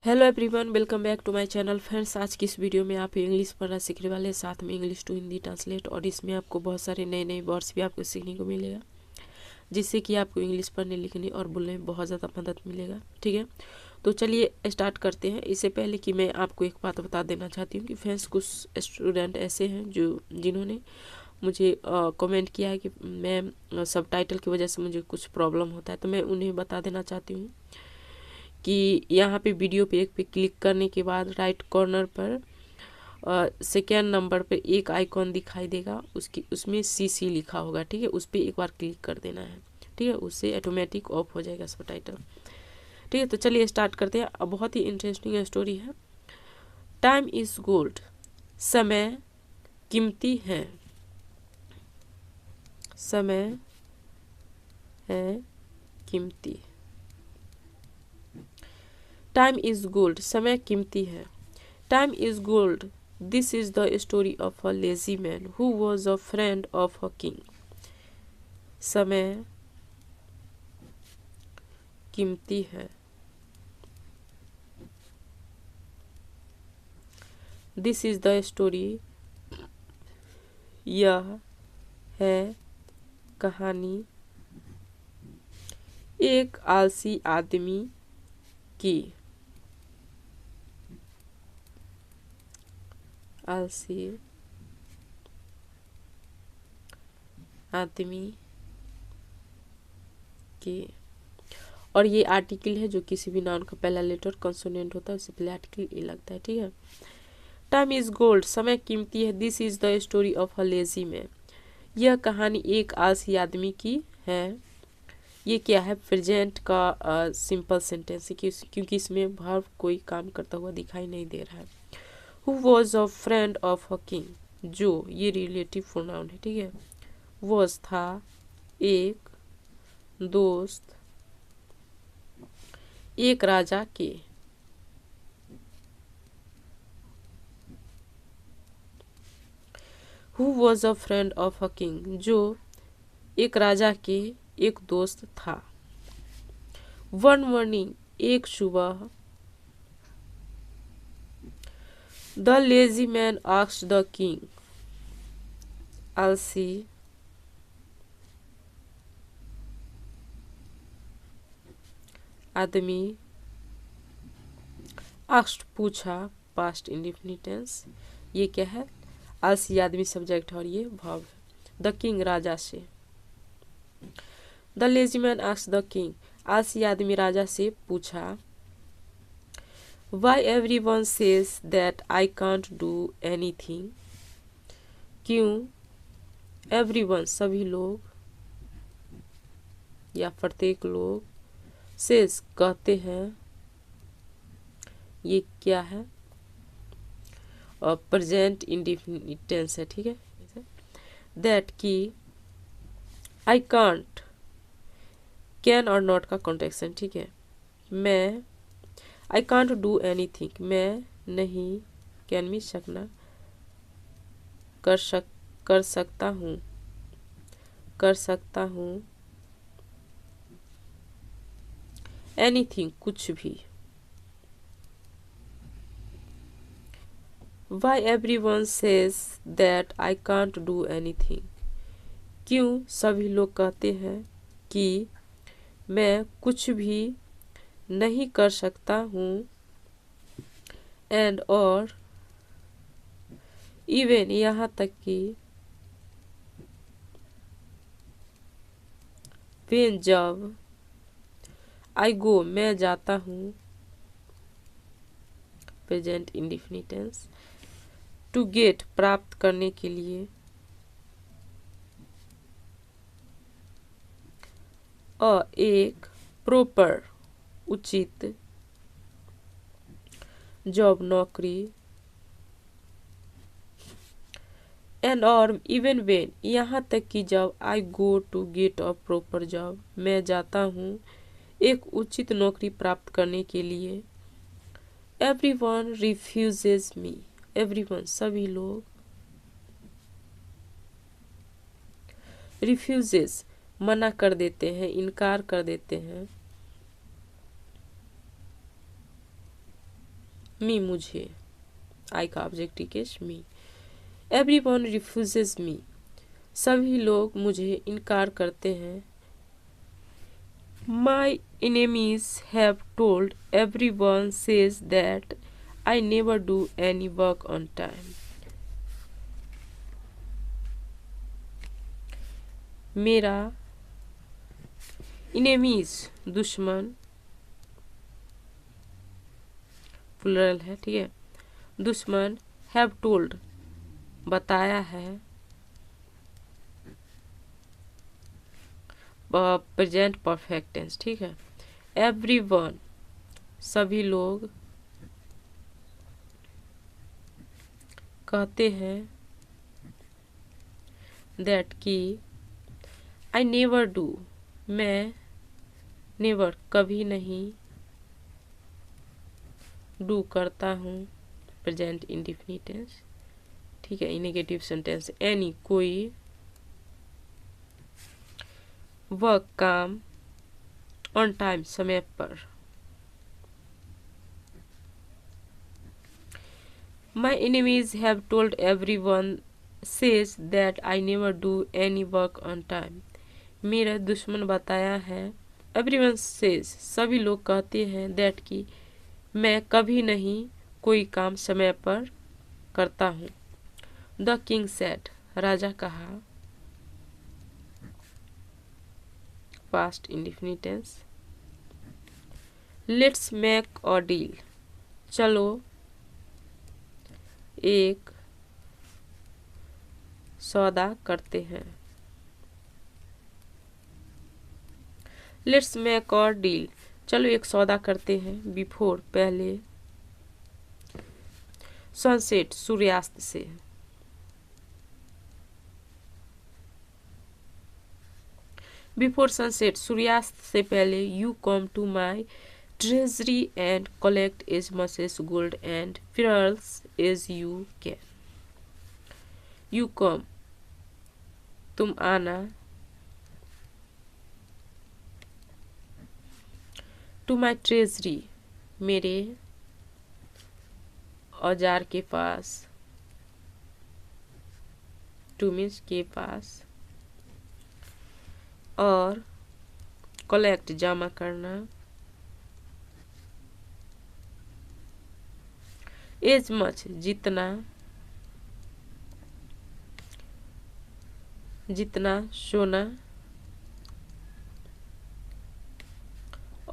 Hello everyone, welcome back to my channel. Friends, आज की इस वीडियो में आप इंग्लिश पढ़ना सीखने वाले हैं, साथ में इंग्लिश टू हिंदी ट्रांसलेट, और इसमें आपको बहुत सारे नए नए वर्ड्स भी आपको सीखने को मिलेगा, जिससे कि आपको इंग्लिश पढ़ने लिखने और बोलने में बहुत ज़्यादा मदद मिलेगा। ठीक है, तो चलिए स्टार्ट करते हैं। इससे पहले कि मैं आपको एक बात बता देना चाहती हूँ कि फ्रेंड्स, कुछ स्टूडेंट ऐसे हैं जिन्होंने मुझे कमेंट किया है कि मैम सबटाइटल की वजह से मुझे कुछ प्रॉब्लम होता है, तो मैं उन्हें बता देना चाहती हूँ कि यहाँ पे वीडियो पे एक पे क्लिक करने के बाद राइट कॉर्नर पर सेकेंड नंबर पे एक आइकॉन दिखाई देगा, उसमें सीसी लिखा होगा। ठीक है, उस पर एक बार क्लिक कर देना है। ठीक है, उससे ऑटोमेटिक ऑफ हो जाएगा सबटाइटल। ठीक है, तो चलिए स्टार्ट करते हैं। अब बहुत ही इंटरेस्टिंग स्टोरी है। टाइम इज गोल्ड, समय कीमती है। समय है कीमती। टाइम इज गोल्ड, समय कीमती है। Time is gold, this is the story of a lazy man who was a friend of a king. समय कीमती है। दिस इज द स्टोरी, यह है कहानी एक आलसी आदमी की। आलसी आदमी की। और ये आर्टिकल है, जो किसी भी नाउन का पहला लेटर कंसोनेंट होता है उससे पहले आर्टिकल ए लगता है। ठीक है, टाइम इज गोल्ड, समय कीमती है। This is the story of a lazy man, यह कहानी एक आलसी आदमी की है। ये क्या है? प्रेजेंट का सिंपल सेंटेंस है, क्योंकि इसमें वर्ब कोई काम करता हुआ दिखाई नहीं दे रहा है। Who was a friend of a king, जो, ये रिलेटिव प्रोनाउन है। ठीक है, वॉज था, एक दोस्त एक राजा के। Who was a friend of a king, जो एक राजा के एक दोस्त था। वन मॉर्निंग, एक सुबह। The lazy man asked the king, आलसी आदमी, आस्क्ड पूछा, पास्ट इंडेफिनिट टेंस। ये क्या है? आलसी आदमी सब्जेक्ट है और ये वर्ब है। द किंग, राजा से। The lazy man asked the king, आलसी आदमी राजा से पूछा, why every one says that I can't do anything. क्यों एवरी वन, सभी लोग, या प्रत्येक लोग, सेज, कहते हैं, ये क्या है? और प्रेजेंट इंडेफिनिट टेंस है। ठीक है, दैट की आई कांट, कैन और नॉट का कॉन्ट्रेक्शन। ठीक है, मैं, आई कांट डू एनीथिंग, मैं नहीं, कैन भी सकना, कर सकता हूँ, कर सकता हूँ, एनीथिंग, कुछ भी। Why every one says that I can't do anything, क्यों सभी लोग कहते हैं कि मैं कुछ भी नहीं कर सकता हूँ। एंड और, इवन, यहाँ तक कि, व्हेन, जब, आई गो, मैं जाता हूँ, present indefinite tense, to get, प्राप्त करने के लिए, एक, प्रॉपर, उचित, जॉब, नौकरी, एंड और, इवन वेन, यहाँ तक कि जब, I go to get a proper job, मैं जाता हूँ एक उचित नौकरी प्राप्त करने के लिए। एवरी वन रिफ्यूजेज मी, एवरी वन, सभी लोग, रिफ्यूजेस, मना कर देते हैं, इनकार कर देते हैं, मी मुझे, आई का ऑब्जेक्टिव केस मी। एवरीवन रिफ्यूजेस मी, सभी लोग मुझे इनकार करते हैं। माई enemies have told everyone says that I never do any work on time. मेरा enemies दुश्मन, प्लुरल है, ठीक है, दुश्मन, have told बताया है, प्रेजेंट परफेक्ट टेंस, ठीक है। एवरीवन सभी लोग, कहते हैं दैट कि आई नेवर डू मैं, नेवर कभी नहीं, डू करता हूँ, प्रेजेंट इंडेफिनिट टेंस, ठीक है। नेगेटिव सेंटेंस एनी कोई, वर्क काम, ऑन टाइम समय पर। My enemies have told everyone says that I never do any work on time. मेरा दुश्मन बताया है, everyone says सभी लोग कहते हैं, that कि मैं कभी नहीं कोई काम समय पर करता हूँ। The king said राजा कहा, past indefinite tense। Let's make a deal चलो एक सौदा करते हैं। लेट्स मेक अ डील चलो एक सौदा करते हैं। बिफोर पहले, सनसेट सूर्यास्त से, बिफोर सनसेट सूर्यास्त से पहले, you come to my treasury and collect as much as gold and pearls as you can. You come तुम आना, टू माई ट्रेजरी मेरे औजार के पास, टू मीन्स के पास, और कलेक्ट जमा करना, एज मच जितना, जितना सोना,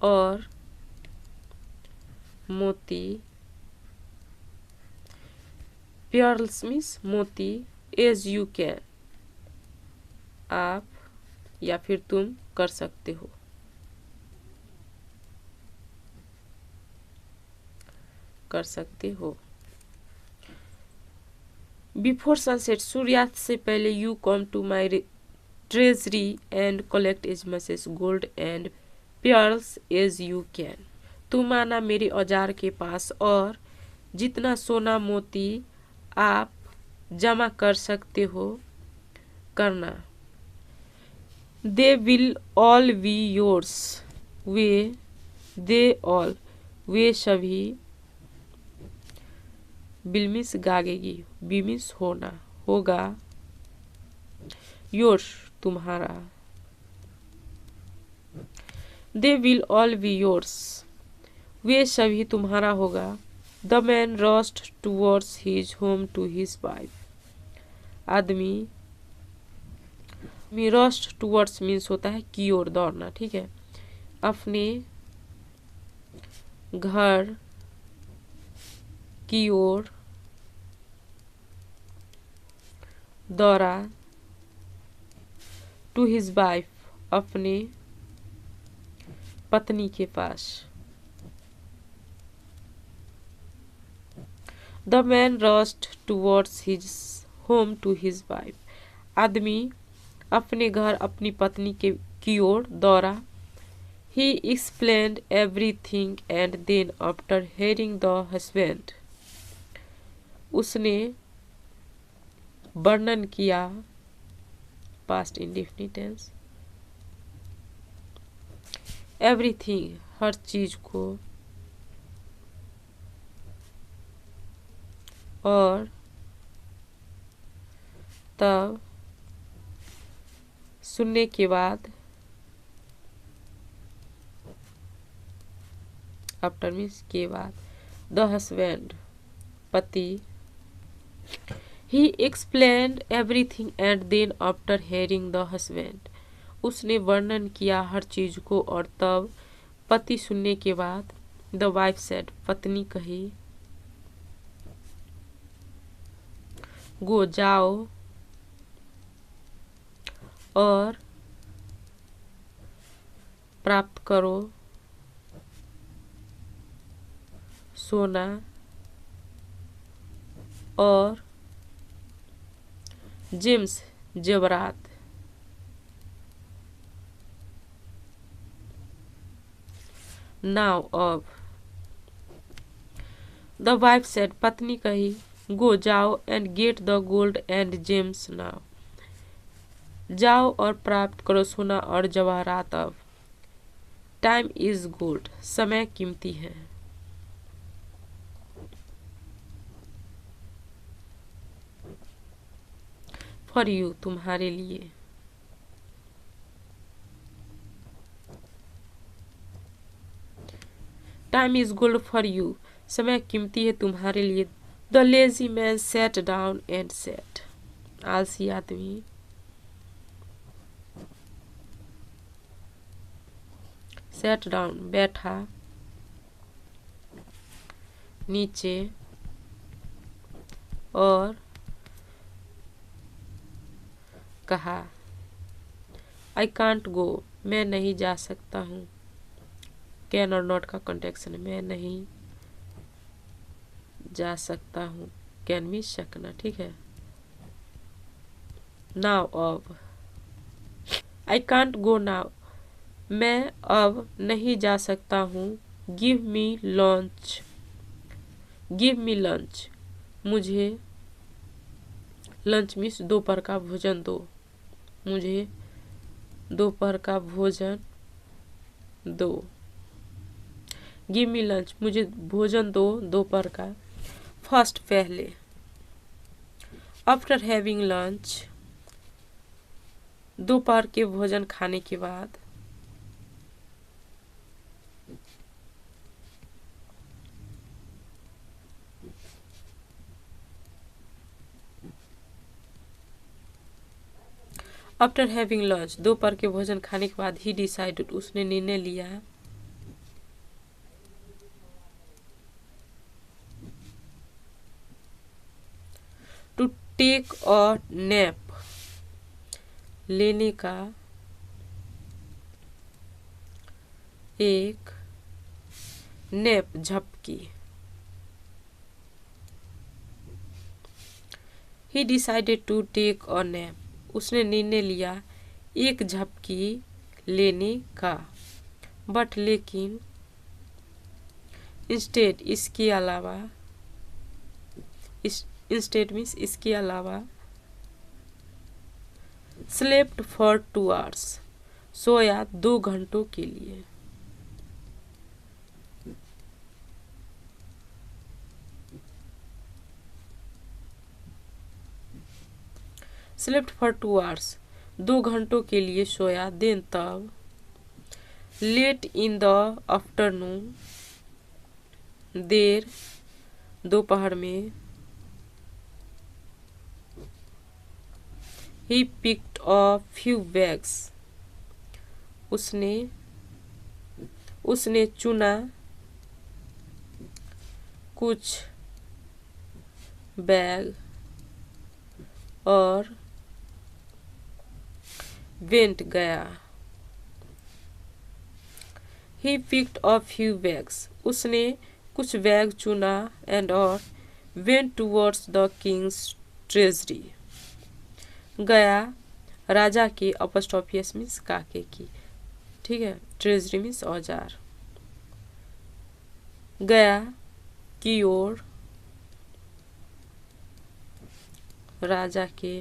और मोती, pearls मीन्स मोती, एज यू कैन आप या फिर तुम कर सकते हो, कर सकते हो। बिफोर सनसेट सूर्यास्त से पहले, you come to my treasury and collect as much as gold and pearls as you can. तुम आना मेरे औजार के पास और जितना सोना मोती आप जमा कर सकते हो करना। They will all be yours वे, दे ऑल वे सभी, विल मीन्स गागेगी, बी मीन्स होना होगा, योर्स तुम्हारा, they will all be yours वे सभी तुम्हारा होगा। The man rushed towards his home to his wife. आदमी, रस्ट टूवर्ड्स मीन्स होता है की ओर दौड़ना, ठीक है, अपने घर की ओर दौड़ा, टू हिज वाइफ अपने पत्नी के पास। The man rushed towards his home to his wife. आदमी अपने घर अपनी पत्नी की ओर दौड़ा। He explained everything and then after hearing the husband, उसने वर्णन किया, past indefinite tense, everything हर चीज को, और तब सुनने के बाद, आफ्टर मीन्स के बाद, द हस्बैंड पति, he explained everything and then after hearing the husband, उसने वर्णन किया हर चीज को और तब पति सुनने के बाद, द वाइफ सेड पत्नी कही, गो जाओ और प्राप्त करो सोना और जेम्स जेवरात। नाउ अब, द वाइफ सेड पत्नी कही, गो जाओ and get the gold and James now, जाओ और प्राप्त करो सोना और जवाहरात अब। टाइम इज गोल्ड, समय कीमती है। फॉर यू, तुम्हारे लिए। Time is gold for you, समय कीमती है तुम्हारे लिए। The lazy man set down and set, आलसी आदमी सेट डाउन बैठा, नीचे, और कहा, आई कांट गो, मैं नहीं जा सकता हूँ। कैन और नॉट का कॉन्टेक्शन, मैं नहीं जा सकता हूँ। कैन भी सकना, ठीक है। नाउ अब, आई कांट गो नाउ, मैं अब नहीं जा सकता हूँ। Give me lunch, give me lunch, मुझे लंच मीन्स दोपहर का भोजन दो, मुझे दोपहर का भोजन दो। गिव मी लंच, मुझे भोजन दो दोपहर का। फर्स्ट पहले, आफ्टर हैविंग लंच, दोपहर के भोजन खाने के बाद। आफ्टर हैविंग लंच, दोपहर के भोजन खाने के बाद, ही डिसाइडेड, उसने निर्णय लिया, टू टेक अ नैप, लेने का एक नैप, झपकी। He decided to take a nap, उसने निर्णय लिया एक झपकी लेने का। बट लेकिन, इंस्टेड इसके अलावा, इंस्टेड मीन्स इसके अलावा, स्लेप्ट फॉर 2 hours, सोया 2 घंटों के लिए। स्लेप्ट फॉर 2 hours, 2 घंटों के लिए सोया। देन तब, लेट इन द आफ्टरनून, देर दोपहर में। He picked a few bags, उसने चुना कुछ बैग और वेंट गया। He picked a few bags, उसने कुछ बैग चुना, एंड और went towards the king's treasury, गया राजा के, अपॉस्ट्रोफियस मीन्स काके की, ठीक है। ट्रेजरी मीन्स औजार। गया की ओर, राजा के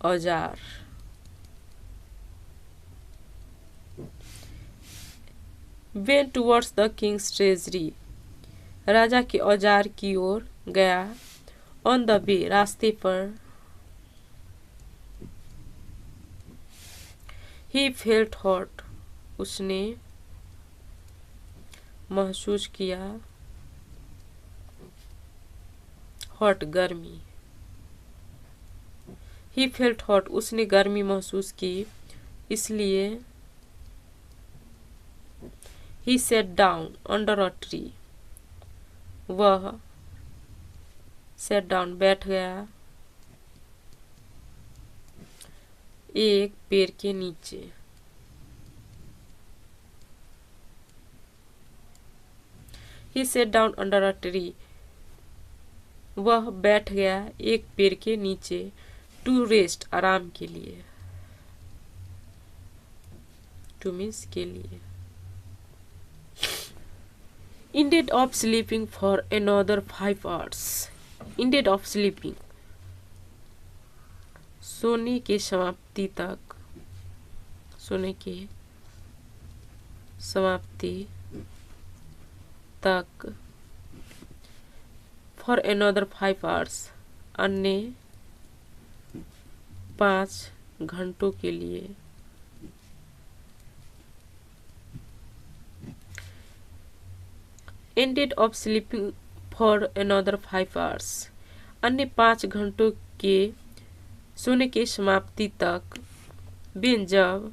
औजार। Went towards the king's treasury, राजा के औजार की ओर गया। ऑन द वे, रास्ते पर। ही फेल्ट हॉट, उसने महसूस किया। हॉट, गर्मी। ही फेल्ट हॉट, उसने गर्मी महसूस की, इसलिए he sat down under a tree, वह सेट डाउन बैठ गया एक पेड़ के नीचे। He sat down under a tree, वह बैठ गया एक पेड़ के नीचे। टू रेस्ट, आराम के लिए। टू मीन्स के लिए। Ended of sleeping for another 5 hours। Ended of sleeping, सोने के समाप्ति तक। सोने के समाप्ति तक। फॉर अनदर 5 hours, अन्य 5 घंटों के लिए। Ended of sleeping for another 5 hours, अन्य 5 घंटों के सोने के समाप्ति तक। बिन, जब।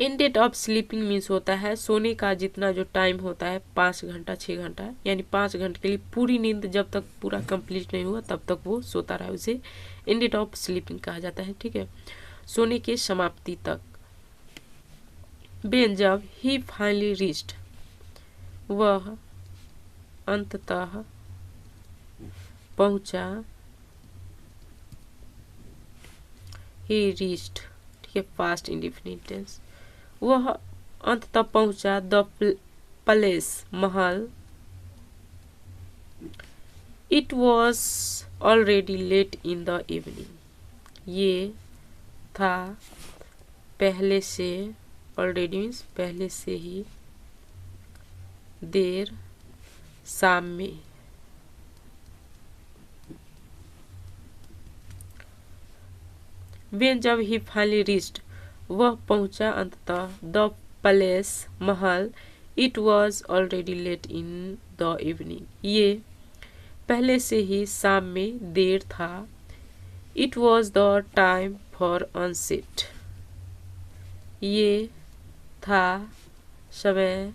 एंडेड ऑफ स्लीपिंग मीन्स होता है सोने का जितना जो टाइम होता है 5 घंटा 6 घंटा, यानी 5 घंटे के लिए पूरी नींद जब तक पूरा कंप्लीट नहीं हुआ तब तक वो सोता रहा, उसे एंडेड ऑफ स्लीपिंग कहा जाता है। ठीक है, सोने के समाप्ति तक। बेन, जब। ही फाइनली रीच्ड, वह अंततः पहुंचा। ही रीच्ड, ठीक है, पास्ट इंडेफिनिट टेंस। वह अंततः पहुंचा। द पैलेस, महल। It was already late in the evening, ये था पहले से। ऑलरेडी मीन्स पहले से ही। देर, शाम में। वेन, जब। ही फाइनली रीच्ड, वह पहुंचा अंततः। द पैलेस, महल। It was already late in the evening, ये पहले से ही शाम में देर था। It was the time for sunset, ये था समय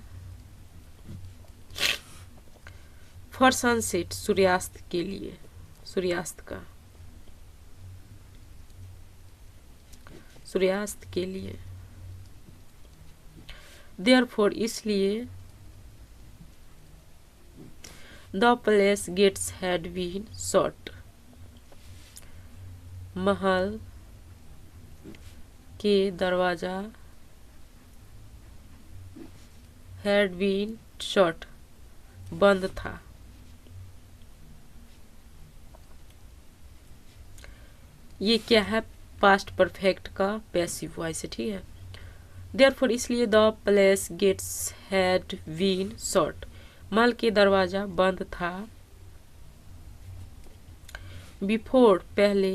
फॉर सनसेट, सूर्यास्त के लिए, सूर्यास्त का, सूर्यास्त के लिए। देयरफॉर, इसलिए। The palace gates had been shut, महल के दरवाजा हैड बीन शॉट, बंद था। ये क्या है? पास्ट परफेक्ट का पैसिव वॉइस है, ठीक है। देयरफॉर, इसलिए। The palace gates had been shut, महल के दरवाजा बंद था। बिफोर, पहले।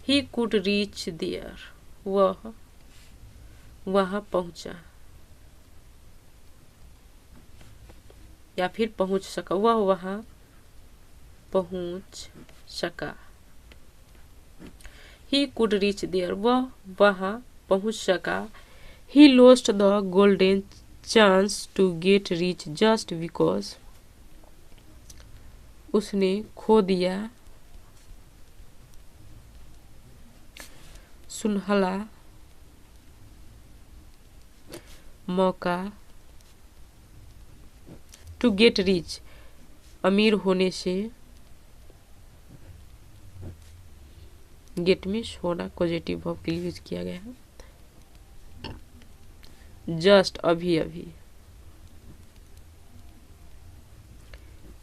ही कुड रीच देयर, वह वहां पहुंचा या फिर पहुंच सका, वह वहां पहुंच सका। ही कुड रीच देयर, वह वहां पहुंच सका। He lost the golden chance to get rich just because, उसने खो दिया सुनहला मौका। टू गेट रिच, अमीर होने से। गेट में होना पॉजिटिव वर्ब के लिए यूज किया गया है। जस्ट, अभी अभी।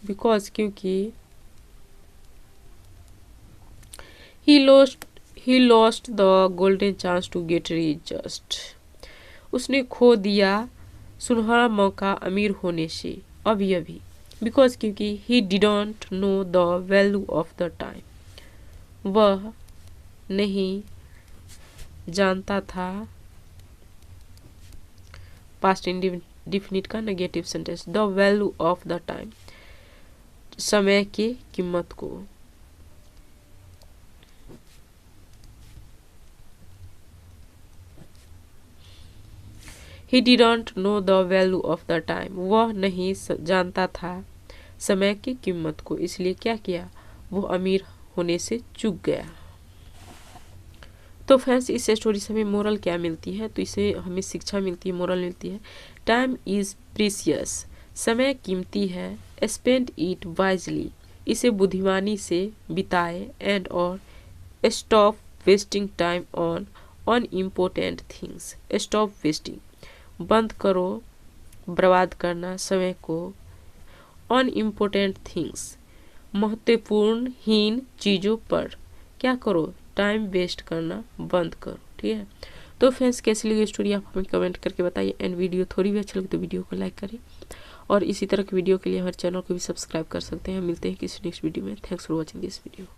बिकॉज, क्योंकि। He lost the golden chance to get rich just, उसने खो दिया सुनहरा मौका अमीर होने से अभी अभी, बिकॉज क्योंकि he didn't know the value of the time, वह नहीं जानता था, पास्ट इंडेफिनिट का negative sentence, the value of the time, समय की कीमत को। He didn't know the value of the time, वह नहीं जानता था समय की कीमत को, इसलिए क्या किया, वो अमीर होने से चूक गया। तो फ्रेंड्स इस स्टोरी से हमें मोरल क्या मिलती है, तो इसे हमें शिक्षा मिलती है, मोरल मिलती है। टाइम इज प्रीशियस, समय कीमती है। स्पेंड इट वाइजली, इसे बुद्धिमानी से बिताए। एंड और stop wasting time on unimportant things, stop wasting, बंद करो बर्बाद करना समय को, अनइम्पोर्टेंट थिंग्स, महत्वपूर्ण हीन चीज़ों पर क्या करो, टाइम वेस्ट करना बंद करो। ठीक है, तो फ्रेंड्स कैसी लगी स्टोरी आप हमें कमेंट करके बताइए। एंड वीडियो थोड़ी भी अच्छी लगी तो वीडियो को लाइक करें, और इसी तरह की वीडियो के लिए हमारे चैनल को भी सब्सक्राइब कर सकते हैं। मिलते हैं किसी नेक्स्ट वीडियो में। Thanks for watching this video.